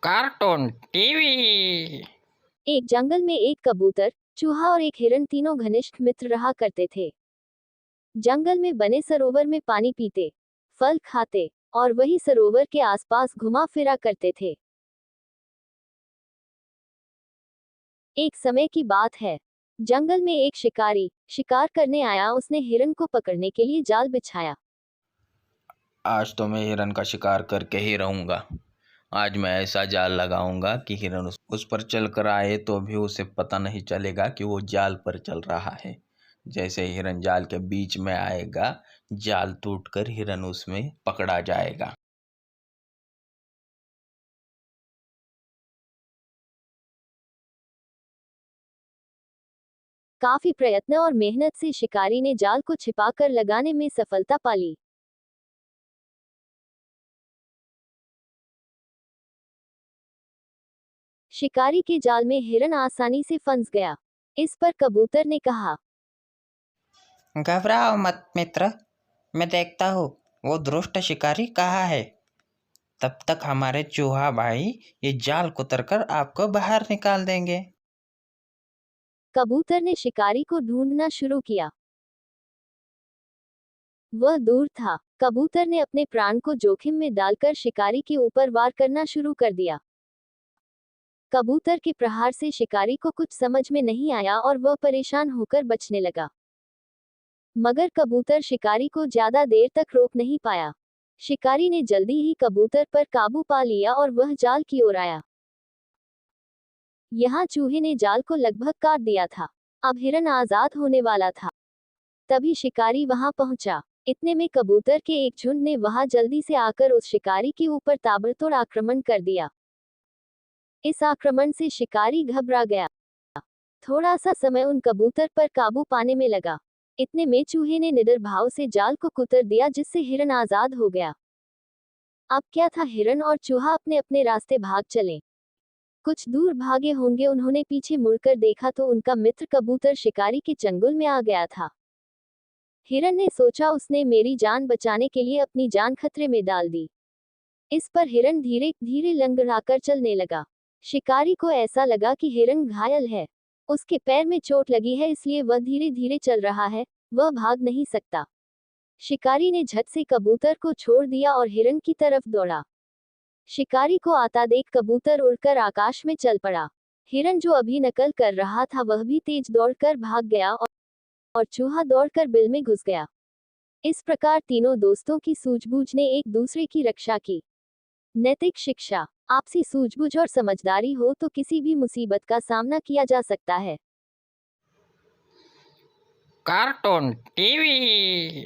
Cartoon TV. एक जंगल में एक कबूतर, चूहा और एक हिरन तीनों घनिष्ठ मित्र रहा करते थे। जंगल में बने सरोवर में पानी पीते, फल खाते और वही सरोवर के आसपास घुमा फिरा करते थे। एक समय की बात है। जंगल में एक शिकारी शिकार करने आया। उसने हिरन को पकड़ने के लिए जाल बिछाया। आज तो मैं हिरन का शिकार करके ही रहूंगा। आज मैं ऐसा जाल लगाऊंगा कि हिरन उस पर चल कर आए तो भी उसे पता नहीं चलेगा कि वो जाल पर चल रहा है। जैसे हिरन जाल के बीच में आएगा, जाल टूटकर हिरन उसमें पकड़ा जाएगा। काफी प्रयत्न और मेहनत से शिकारी ने जाल को छिपाकर लगाने में सफलता पा ली। शिकारी के जाल में हिरन आसानी से फंस गया। इस पर कबूतर ने कहा, घबराओ मत मित्र, मैं देखता हूँ वो दुष्ट शिकारी कहाँ है। तब तक हमारे चूहा भाई ये जाल कुतरकर आपको बाहर निकाल देंगे। कबूतर ने शिकारी को ढूंढना शुरू किया। वह दूर था। कबूतर ने अपने प्राण को जोखिम में डालकर शिकारी के ऊपर वार करना शुरू कर दिया। कबूतर के प्रहार से शिकारी को कुछ समझ में नहीं आया और वह परेशान होकर बचने लगा। मगर कबूतर शिकारी को ज्यादा देर तक रोक नहीं पाया। शिकारी ने जल्दी ही कबूतर पर काबू पा लिया और वह जाल की ओर आया। यहाँ चूहे ने जाल को लगभग काट दिया था। अब हिरन आजाद होने वाला था। तभी शिकारी वहां पहुंचा। इतने में कबूतर के एक झुंड ने वहां जल्दी से आकर उस शिकारी के ऊपर ताबड़तोड़ आक्रमण कर दिया। इस आक्रमण से शिकारी घबरा गया। थोड़ा सा समय उन कबूतर पर काबू पाने में लगा। इतने में चूहे ने निडर भाव से जाल को कुतर दिया, जिससे हिरन आजाद हो गया। अब क्या था, हिरन और चूहा अपने अपने रास्ते भाग चले। कुछ दूर भागे होंगे, उन्होंने पीछे मुड़कर देखा तो उनका मित्र कबूतर शिकारी के चंगुल में आ गया था। हिरन ने सोचा उसने मेरी जान बचाने के लिए अपनी जान खतरे में डाल दी। इस पर हिरन धीरे धीरे लंगड़ाकर चलने लगा। शिकारी को ऐसा लगा कि हिरन घायल है, उसके पैर में चोट लगी है, इसलिए वह धीरे धीरे चल रहा है, वह भाग नहीं सकता। शिकारी ने झट से कबूतर को छोड़ दिया और हिरन की तरफ दौड़ा। शिकारी को आता देख कबूतर उड़कर आकाश में चल पड़ा। हिरन जो अभी नकल कर रहा था वह भी तेज दौड़कर भाग गया और चूहा दौड़कर बिल में घुस गया। इस प्रकार तीनों दोस्तों की सूझबूझ ने एक दूसरे की रक्षा की। नैतिक शिक्षा। आपसी सूझबूझ और समझदारी हो तो किसी भी मुसीबत का सामना किया जा सकता है। Cartoon TV.